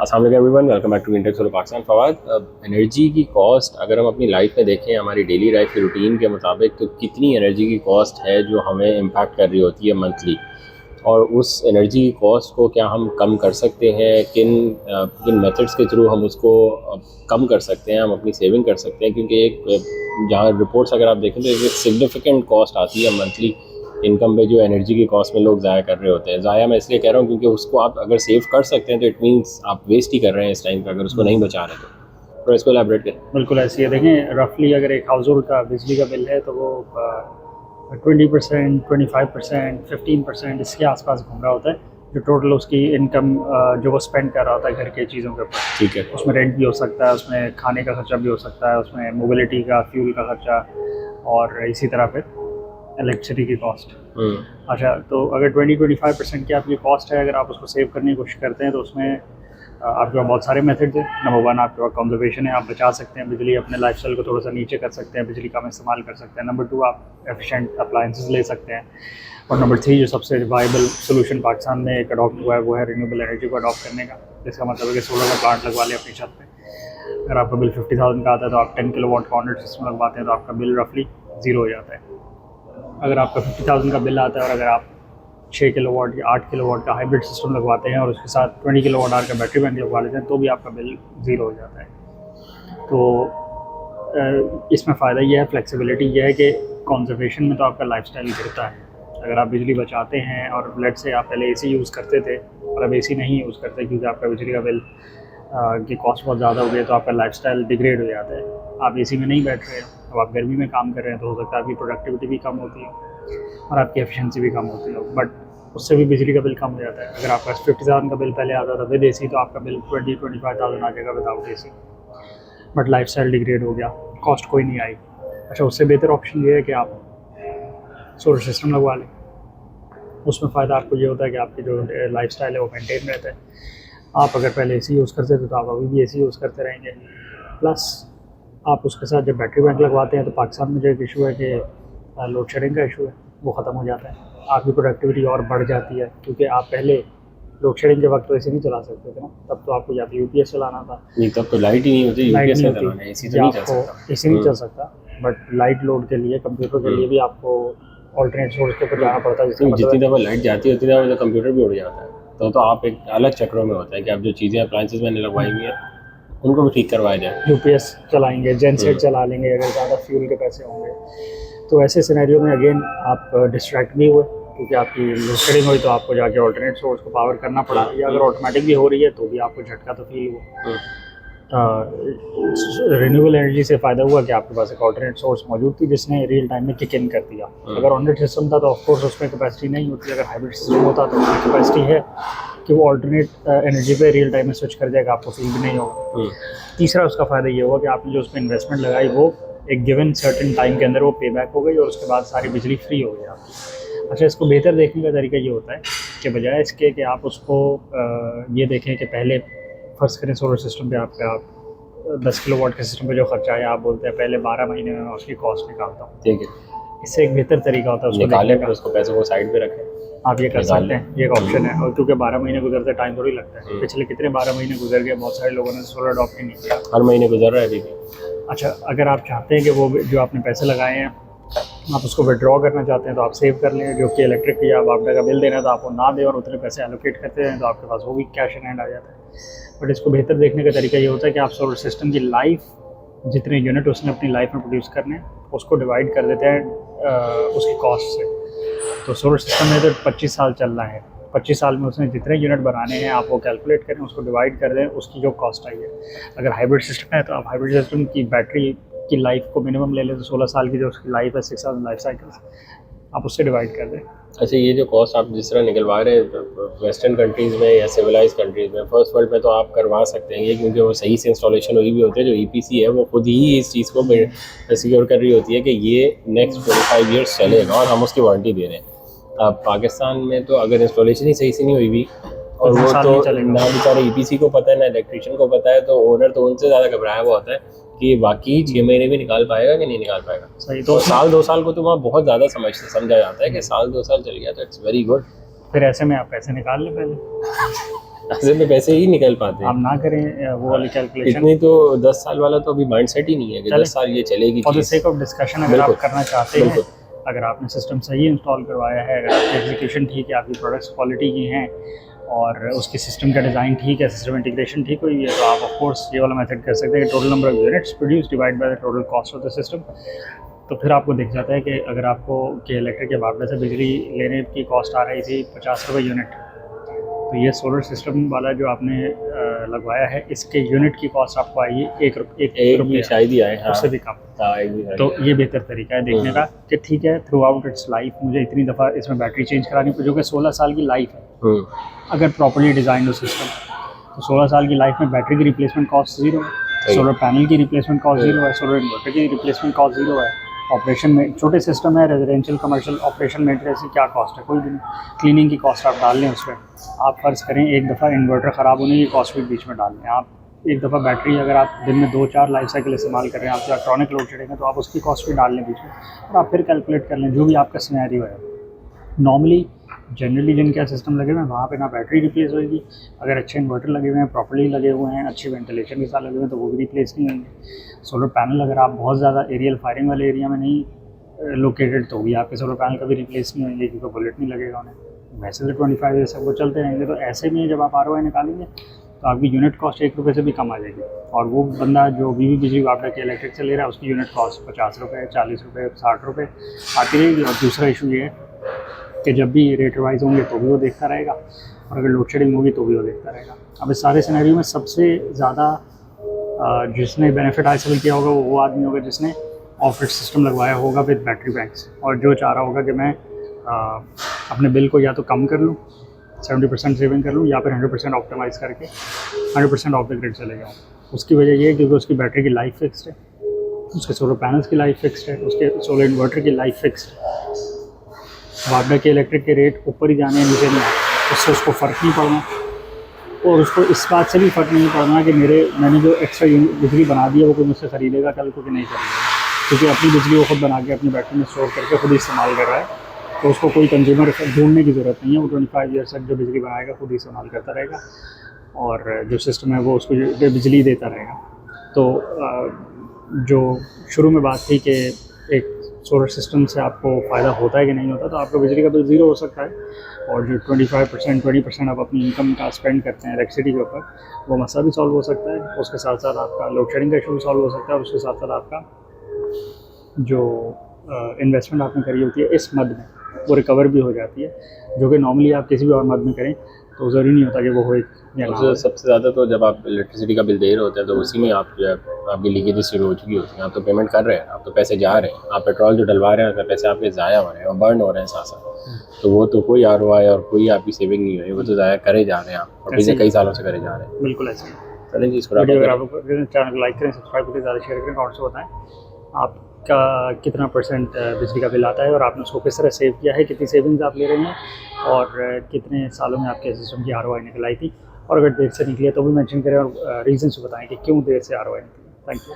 अस्सलाम वालेकुम everyone, welcome back to Intex solar Pakistan. Fawad, energy की कॉस्ट अगर हम अपनी लाइफ में देखें, हमारी डेली लाइफ की रूटीन के मुताबिक, तो कितनी एनर्जी की कॉस्ट है जो हमें इम्पैक्ट कर रही होती है मंथली, और उस एनर्जी की कॉस्ट को क्या हम कम कर सकते हैं, किन मेथड्स के थ्रू हम उसको कम कर सकते हैं, हम अपनी सेविंग कर सकते हैं। क्योंकि एक जहाँ रिपोर्ट्स अगर आप देखें तो एक सिग्निफिकेंट कॉस्ट आती है मंथली इनकम पे, जो एनर्जी की कॉस्ट में लोग ज़ाया कर रहे होते हैं। ज़ाया मैं इसलिए कह रहा हूँ क्योंकि उसको आप अगर सेव कर सकते हैं तो इट मीन्स आप वेस्ट ही कर रहे हैं इस टाइम पे, अगर उसको नहीं बचा रहे तो इसको एलैबोरेट करें। बिल्कुल ऐसी है। देखें, रफली अगर एक हाउस होल्ड का बिजली का बिल है तो वो 20%, 25%, 15% इसके आसपास घूम रहा होता है, जो टोटल उसकी इनकम जो वो स्पेंड कर रहा होता है घर के चीज़ों के ऊपर। ठीक है। उसमें रेंट भी हो सकता है, उसमें खाने का खर्चा भी हो सकता है, उसमें मोबिलिटी का, फ्यूल का खर्चा, और इसी तरह फिर इलेक्ट्रिसिटी की कॉस्ट। अच्छा, तो अगर 20-25% की आपकी कॉस्ट है, अगर आप उसको सेव करने की कोशिश करते हैं तो उसमें आपके पास बहुत सारे मेथड्स हैं। नंबर 1 आपके पास कंजर्वेशन है, आप बचा सकते हैं बिजली, अपने लाइफस्टाइल को थोड़ा सा नीचे कर सकते हैं, बिजली कम इस्तेमाल कर सकते हैं। नंबर 2 आप एफिशिएंट अप्लायंसेस ले सकते हैं। और नंबर 3 जो सबसे वाइबल सोल्यूशन पाकिस्तान में एक अडॉप्ट हुआ है वो है रिन्यूएबल एनर्जी को अडॉप्ट करने का। जिसका मतलब है कि सोलर का प्लांट लगवा लें अपनी छत पे। अगर आपका बिल 50,000 का आता है तो आप 10 किलोवाट का ऑनरेट सिस्टम लगवाते हैं तो आपका बिल रफली ज़ीरो हो जाता है। अगर आपका 50,000 का बिल आता है और अगर आप 6 किलोवाट या 8 किलोवाट का हाइब्रिड सिस्टम लगवाते हैं और उसके साथ 20 किलोवाट आवर का बैटरी बैंक लगवा लेते हैं तो भी आपका बिल ज़ीरो हो जाता है। तो इसमें फ़ायदा ये है, फ्लेक्सिबिलिटी ये है कि कंजर्वेशन में तो आपका लाइफस्टाइल गिरता है। अगर आप बिजली बचाते हैं और लेट से आप पहले एसी यूज़ करते थे और अब एसी नहीं यूज़ करते क्योंकि आपका बिजली का बिल की कॉस्ट बहुत ज़्यादा हो गई, तो आपका लाइफस्टाइल डिग्रेड हो जाता है। आप एसी में नहीं बैठ रहे हैं, अब आप गर्मी में काम कर रहे हैं तो हो सकता है आपकी प्रोडक्टिविटी भी कम होती है और आपकी एफिशिएंसी भी कम होती है, बट उससे भी बिजली का बिल कम हो जाता है। अगर आपका 50,000 का बिल पहले आता था विद एसी तो आपका बिल 20-25,000 आ जाएगा without AC, but lifestyle degrade हो गया, कॉस्ट कोई नहीं आई। अच्छा, उससे बेहतर ऑप्शन ये है कि आप सोलर सिस्टम लगवा लें। उसमें फ़ायदा आपको ये होता है कि आपकी जो लाइफस्टाइल है वो मेंटेन रहता है। आप अगर पहले एसी यूज़ करते थे तो आप अभी भी एसी यूज़ करते रहेंगे। प्लस आप उसके साथ जब बैटरी बैंक लगवाते हैं तो पाकिस्तान में जो एक इशू है कि लोड शेडिंग का इशू है, वो ख़त्म हो जाता है। आपकी प्रोडक्टिविटी और बढ़ जाती है क्योंकि आप पहले लोड शेडिंग के वक्त तो एसी नहीं चला सकते थे ना, तब तो आपको या तो यूपीएस चलाना था। नहीं, तब तो लाइट ही नहीं होती, लाइट यूपीएस नहीं में चलाना है, एसी तो होती, नहीं चल आपको सकता। एसी नहीं चल सकता, बट लाइट लोड के लिए, कंप्यूटर के लिए भी आपको ऑल्टरनेट सोर्स के ऊपर जाना पड़ता है। जिसका मतलब जितनी दफ़ा लाइट जाती है उतनी दफ़ा तो कंप्यूटर भी उड़ जाता है। तो आप एक अलग चक्रों में होता है कि आप जो चीज़ें अप्लायंसेस मैंने लगवाई हुई हैं उनको भी ठीक करवाया जाए। यूपीएस चलाएंगे, जेनसेट चला लेंगे अगर ज़्यादा फ्यूल के पैसे होंगे, तो ऐसे सिनेरियो में अगेन आप डिस्ट्रैक्ट भी हुए क्योंकि आपकी लोड शेडिंग हुई तो आपको जाके ऑल्टरनेट सोर्स को पावर करना पड़ा, या अगर ऑटोमेटिक भी हो रही है तो भी आपको झटका तो फील हुआ। रिन्यूएबल एनर्जी से फ़ायदा हुआ कि आपके पास एक ऑल्टरनेट सोर्स मौजूद थी जिसने रियल टाइम में किक इन कर दिया। अगर ऑनरेट सिस्टम था तो ऑफकोर्स उसमें कैपेसिटी नहीं होती, अगर हाइब्रिड सिस्टम होता तो उसमें कैपेसिटी है कि वो ऑल्टरनेट एनर्जी पे रियल टाइम में स्विच कर जाएगा, आपको फील भी नहीं होगा। तीसरा उसका फ़ायदा ये हुआ कि आपने जो उसमें इन्वेस्टमेंट लगाई वो एक गिवन सर्टेन टाइम के अंदर वो पे बैक हो गई और उसके बाद सारी बिजली फ्री हो गई आपकी। अच्छा, इसको बेहतर देखने का तरीका ये होता है कि बजाय इसके कि आप उसको ये देखें कि पहले फ़र्ज़ करें सोलर सिस्टम पे आपका 10 किलोवाट के सिस्टम पे जो खर्चा है, आप बोलते हैं पहले 12 महीने में मैं उसकी कॉस्ट निकालता हूँ। ठीक है, इससे एक बेहतर तरीका होता है उसको निकालें, देखने फिर का। उसको पैसों को साइड पे रखें, आप ये कर सकते हैं, ये एक ऑप्शन है। और क्योंकि 12 महीने गुजरते टाइम थोड़ी लगता है, पिछले कितने 12 महीने गुजर गए, बहुत सारे लोगों ने सोलर अडॉप्ट ही नहीं किया। हर महीने गुजर रहा है अभी भी। अच्छा, अगर आप चाहते हैं कि वो जो आपने पैसे लगाए हैं आप उसको विड्रॉ करना चाहते हैं तो आप सेव कर लें, जो कि इलेक्ट्रिक या बापडा का बिल देना है तो आप वो ना दें और उतने पैसे एलोकेट करते हैं तो आपके पास वो भी कैश इन हैंड आ जाता है। बट इसको बेहतर देखने का तरीका ये होता है कि आप सोलर सिस्टम की लाइफ, जितने यूनिट उसने अपनी लाइफ में प्रोड्यूस करने हैं उसको डिवाइड कर देते हैं उसकी कॉस्ट से। तो सोलर सिस्टम में तो 25 साल चल रहा है, 25 साल में उसने जितने यूनिट बनाने हैं आप वो कैलकुलेट करें, उसको डिवाइड कर दें, उसकी जो कॉस्ट आई है। अगर हाइब्रिड सिस्टम है तो आप हाइब्रिड सिस्टम की बैटरी की लाइफ को मिनिमम ले लें तो 16 साल की जो उसकी लाइफ है, 6,000 लाइफ साइकिल्स, आप उससे डिवाइड कर दें। अच्छा, ये जो कॉस्ट आप जिस तरह निकलवा रहे हैं वेस्टर्न कंट्रीज़ में या सिविलाइज कंट्रीज़ में, फर्स्ट वर्ल्ड में तो आप करवा सकते हैं ये, क्योंकि वो सही से इंस्टॉलेशन हुई भी होती है। जो ईपीसी है वो खुद ही इस चीज़ को सिक्योर कर रही होती है कि ये नेक्स्ट 25 ईयर्स चलेगा और हम उसकी वारंटी दे रहे हैं। अब पाकिस्तान में तो अगर इंस्टॉलेशन ही सही से नहीं हुई भी, और वो तो ना बेचारे ईपीसी को पता है ना इलेक्ट्रीशियन को पता है, तो ओनर तो उनसे ज़्यादा घबराया हुआ होता है कि बाकी 6 महीने भी निकाल पाएगा कि नहीं निकाल पाएगा। सही, तो साल 2 साल को तो वहाँ बहुत ज़्यादा समझा जाता है कि साल 2 साल चल गया तो इट्स वेरी गुड। फिर ऐसे में आप पैसे निकाल लें पहले। ऐसे में पैसे ही निकल पाते आप हैं। ना करें वो वाली कैलकुलेशन। इतनी तो 10 साल वाला तो अभी माइंडसेट ही नहीं है कि चलें। 10 साल ये चलेगी for the cheese. Sake of discussion अगर बिल्कुल, आप करना चाहते हैं, बिल्कुल। अगर आपने सिस्टम सही इंस्टॉल करवाया है, अगर आपकी एग्जीक्यूशन ठीक है, आपकी प्रोडक्ट्स क्वालिटी की हैं और उसकी सिस्टम का डिज़ाइन ठीक है, सिस्टम इंटीग्रेशन ठीक हुई है, तो आप ऑफ कोर्स ये वाला मेथड कर सकते हैं कि total number of units produce divide by the total cost of the system. तो फिर आपको दिख जाता है कि अगर आपको के इलेक्ट्रिक के बावड़े से बिजली लेने की कॉस्ट आ रही थी 50 रुपये यूनिट, तो ये सोलर सिस्टम वाला जो आपने लगवाया है, इसके यूनिट की कॉस्ट आपको आएगी एक एक रुपये, शायद ही आए, हाँ। उससे भी कम। हाँ, एक भी तो ये बेहतर तरीका है देखने का कि ठीक है, थ्रू आउट इट्स लाइफ मुझे इतनी दफ़ा इसमें बैटरी चेंज करानी पड़ी, जो कि 16 साल की लाइफ है अगर प्रॉपर्ली डिज़ाइंड हो सिस्टम। तो 16 साल की लाइफ में बैटरी की रिप्लेसमेंट कॉस्ट ज़ीरो है, सोलर पैनल की रिप्लेसमेंट कॉस्ट ज़ीरो है, सोलर इन्वर्टर की रिप्लेसमेंट कॉस्ट ज़ीरो है। ऑपरेशन में छोटे सिस्टम है, रेजिडेंशियल कमर्शियल ऑपरेशन मेंटेनेंस की क्या कॉस्ट है, कोई भी नहीं। क्लीनिंग की कॉस्ट आप डाल लें उसमें, आप फ़र्ज़ करें एक दफ़ा इन्वर्टर ख़राब होने की कॉस्ट भी बीच में डाल लें। आप एक दफ़ा बैटरी अगर आप दिन में 2-4 लाइफ साइकिल इस्तेमाल कर रहे हैं, आपसे इलेक्ट्रॉनिक लोड शेडिंग है, तो आप उसकी कॉस्ट भी डाल लें बीच में, और आप फिर कैलकुलेट कर लें जो भी आपका सिनेरियो है। नॉर्मली जनरली जिनके सिस्टम लगे हुए हैं वहाँ पे ना बैटरी रिप्लेस होगी, अगर अच्छे इन्वर्टर लगे हुए हैं, प्रॉपर्ली लगे हुए हैं, अच्छी वेंटिलेशन के साथ लगे हुए हैं, तो वो भी रिप्लेस नहीं होंगे। सोलर पैनल अगर आप बहुत ज़्यादा एरियल फायरिंग वाले एरिया में नहीं लोकेटेड, तो भी आपके सोलर पैनल कभी रिप्लेस नहीं होंगे क्योंकि बुलेट नहीं लगेगा उन्हें। वैसे तो 25 ईयर से वो चलते रहेंगे। तो ऐसे में जब आप ROI निकालेंगे तो आपकी यूनिट कॉस्ट 1 रुपये से भी कम आ जाएगी, और वो बंदा जो भी बिजली वापडा के इलेक्ट्रिक से ले रहा है उसकी यूनिट कॉस्ट 50 रुपये, 40 रुपये, 60 रुपये आती रहेगी। और दूसरा इशू ये है कि जब भी रेट रिवाइज होंगे तो भी वो देखता रहेगा, और अगर लोड शेडिंग होगी तो भी वो देखता रहेगा। अब इस सारे सिनेरियो में सबसे ज़्यादा जिसने बेनिफिट हासिल किया होगा वो आदमी होगा जिसने ऑफ ग्रिड सिस्टम लगवाया होगा विद बैटरी बैंक्स, और जो चाह रहा होगा कि मैं अपने बिल को या तो कम कर लूँ, 70% सेविंग कर लूँ, या फिर 100% ऑप्टिमाइज़ करके 100% ऑफ द ग्रिड चले जाऊँ। उसकी वजह ये है क्योंकि उसकी बैटरी की लाइफ फिक्स्ड है, उसके सोलर पैनल्स की लाइफ फिक्स्ड है, उसके सोलर इन्वर्टर की लाइफ फिक्स्ड है। वापडा के इलेक्ट्रिक के रेट ऊपर ही जाने नीचे नहीं आए, उससे उसको फ़र्क नहीं पड़ना, और उसको इस बात से भी फ़र्क नहीं पड़ना कि मैंने जो एक्स्ट्रा बिजली बना दी है वो कोई मुझसे ख़रीदेगा कल को कि नहीं खरीदेगा, क्योंकि अपनी बिजली वो खुद बना के अपनी बैटरी में स्टोर करके खुद ही इस्तेमाल कर रहा है। तो उसको कोई कंज्यूमर ढूंढने की ज़रूरत नहीं है, वो 25 ईयर तक जो बिजली बनाएगा खुद ही इस्तेमाल करता रहेगा, और जो सिस्टम है वो उसको बिजली देता रहेगा। तो जो शुरू में बात थी कि एक सोलर सिस्टम से आपको फ़ायदा होता है कि नहीं होता, तो आपका बिजली का बिल ज़ीरो हो सकता है, और जो 25% 20% आप अपनी इनकम का स्पेंड करते हैं इलेक्ट्रिसिटी के ऊपर, वो मसला भी सॉल्व हो सकता है। उसके साथ साथ आपका लोड शेडिंग का इशू भी सॉल्व हो सकता है, और उसके साथ साथ आपका जो इन्वेस्टमेंट आपने करी होती है इस मद में वो रिकवर भी हो जाती है, जो कि नॉर्मली आप किसी भी और मद में करें तो ज़रूरी नहीं होता कि वो हो या ना हो। सबसे ज़्यादा तो जब आप इलेक्ट्रिसिटी का बिल दे रहे होते हैं तो उसी में आप जो है आपकी लीकेजेस शुरू हो चुकी होती हैं। आप तो पेमेंट कर रहे हैं, आप तो पैसे जा रहे हैं, आप पेट्रोल जो डलवा रहे हैं तो पैसे आपके ज़ाया हो रहे हैं और बर्न हो रहे हैं साथ साथ, तो वो तो कोई ROI और कोई आपकी सेविंग नहीं हुई, वो तो ज़ाया करे जा रहे हैं आप, और पिछले कई सालों से करे जा रहे हैं। बिल्कुल ऐसे ही। चलें जी, इसको चैनल को लाइक करें, सब्सक्राइब करें, ज़्यादा शेयर करें, और से बताएं आपका कितना % बिजली का बिल आता है और आपने उसको किस तरह सेव किया है, कितनी सेविंग्स आप ले रहे हैं, और कितने सालों में आपके सिस्टम की ROI निकल आई थी, और अगर देर से निकली है तो भी मेंशन करें, और रीज़न्स बताएं कि क्यों देर से ROI निकली। Thank you.